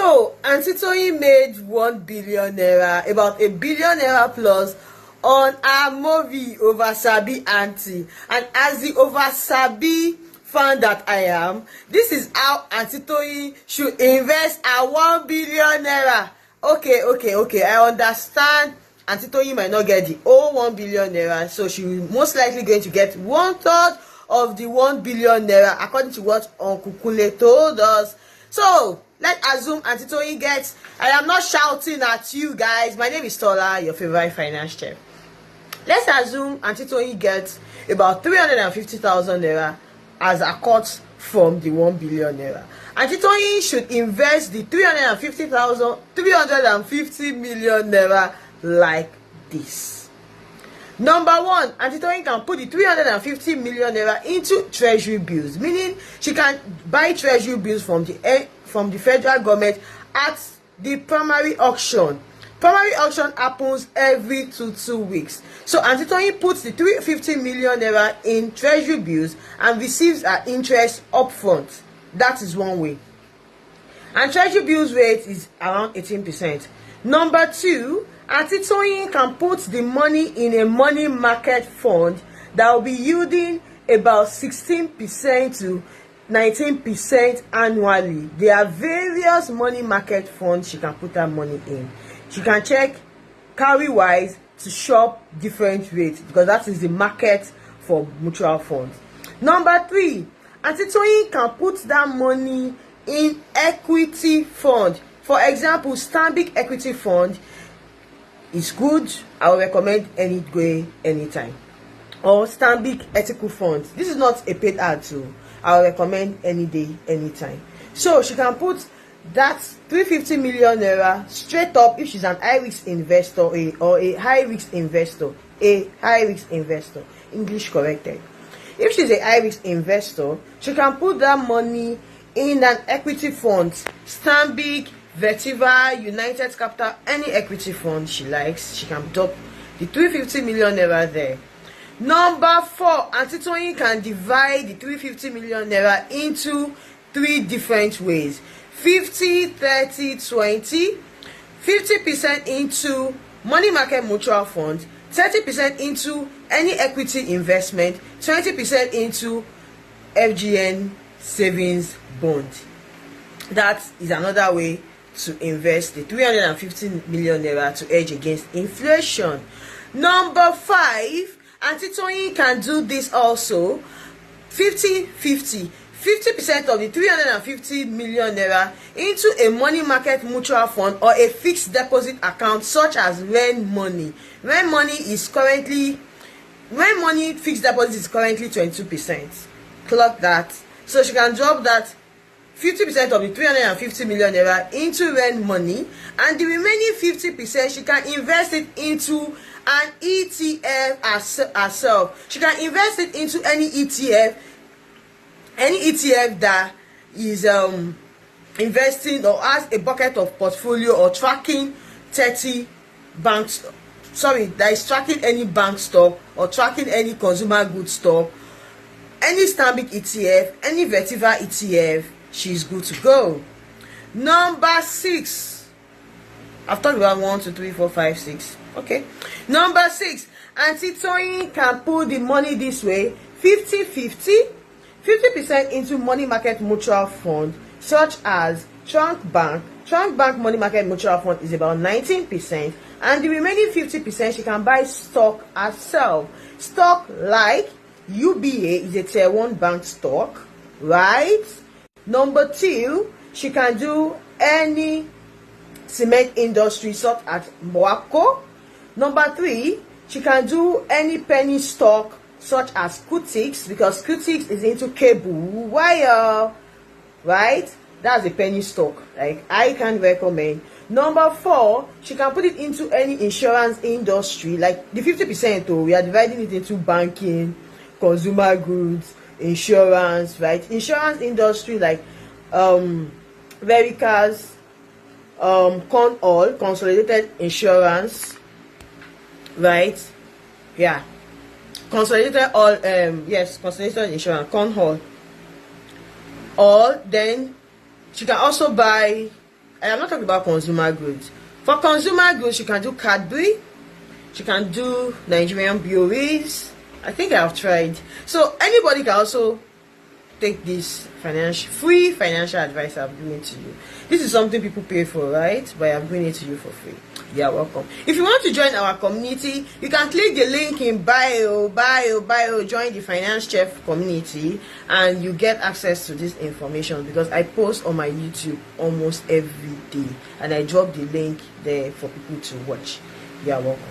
So Auntie Toyin made 1 billion naira, about a billion naira plus, on her movie Over Sabi Auntie. And as the Over Sabi fan that I am, this is how Auntie Toyin should invest her 1 billion naira. Okay, I understand Auntie Toyin might not get the whole 1 billion naira, so she will most likely going to get 1/3 of the 1 billion naira, according to what Uncle Kule told us. So let's assume Auntie Toyin gets, I am not shouting at you guys, my name is Tola, your favorite finance chef. Let's assume Auntie Toyin gets about 350,000 naira as a cut from the 1 billion naira. Auntie Toyin should invest the 350 million naira like this. Number one, Auntie Toyin can put the 350 million naira into treasury bills, meaning she can buy treasury bills from the federal government at the primary auction. Primary auction happens every 2 weeks. So Auntie Toyin puts the 350 million naira in treasury bills and receives her interest upfront. That is one way. And treasury bills rate is around 18%. Number two, Auntie Toyin can put the money in a money market fund that will be yielding about 16% to 19% annually. There are various money market funds she can put her money in. She can check Cowrywise to shop different rates, because that is the market for mutual funds. Number three, Auntie Toyin can put that money in equity fund. For example, Stanbic Equity Fund is good. I will recommend any day, anytime. Or Stanbic Ethical Fund. This is not a paid ad, so I will recommend any day, anytime. So she can put that 350 million naira straight up if she's an high risk investor or a high risk investor. English corrected. If she's a high risk investor, she can put that money in an equity fund, Stanbic, Vertiva, United Capital, any equity fund she likes. She can drop the 350 million naira there. Number four, Auntie Toyin can divide the 350 million naira into 3 different ways: 50, 30, 20, 50% into money market mutual fund, 30% into any equity investment, 20% into FGN savings bond. That is another way to invest the 350 million naira to hedge against inflation. Number five, Auntie Toyin can do this also: 50-50. 50% of the 350 million naira into a money market mutual fund or a fixed deposit account such as Ren Money. Ren Money fixed deposit is currently 22%. Clock that. So she can drop that 50% of the 350 million naira into Ren Money, and the remaining 50% she can invest it into an ETF herself. She can invest it into any ETF that is investing or has a bucket of portfolio or tracking 30 banks. That is tracking any bank stock or tracking any consumer goods stock, any Stanbic ETF, any Vertiva ETF. She's good to go. Number 6. I've talked about 1, 2, 3, 4, 5, 6. Okay. Number 6. Auntie Toyin can put the money this way: 50-50. 50% into money market mutual fund such as Trunk Bank. Trunk Bank money market mutual fund is about 19%, and the remaining 50% she can buy stock herself. Stock like UBA is a tier 1 bank stock, right? Number 2, she can do any cement industry such as Moaco. Number 3, she can do any penny stock such as Kutix, because Kutix is into cable wire, right? That's a penny stock, like I can recommend. Number 4, she can put it into any insurance industry, like the 50%. Oh, we are dividing it into banking, consumer goods, insurance, right? Insurance industry like Vericas, Cornwall, Consolidated Insurance, right? Yeah. Consolidated Consolidated Insurance, Cornwall. Or then she can also buy I am not talking about consumer goods. For consumer goods, you can do Cadbury, you can do Nigerian breweries. I think I have tried. So anybody can also take this free financial advice I'm giving to you. This is something people pay for, right? But I'm bringing it to you for free. You're welcome. If you want to join our community, you can click the link in bio, join the Finance Chef community, and you get access to this information, because I post on my YouTube almost every day, and I drop the link there for people to watch. You're welcome.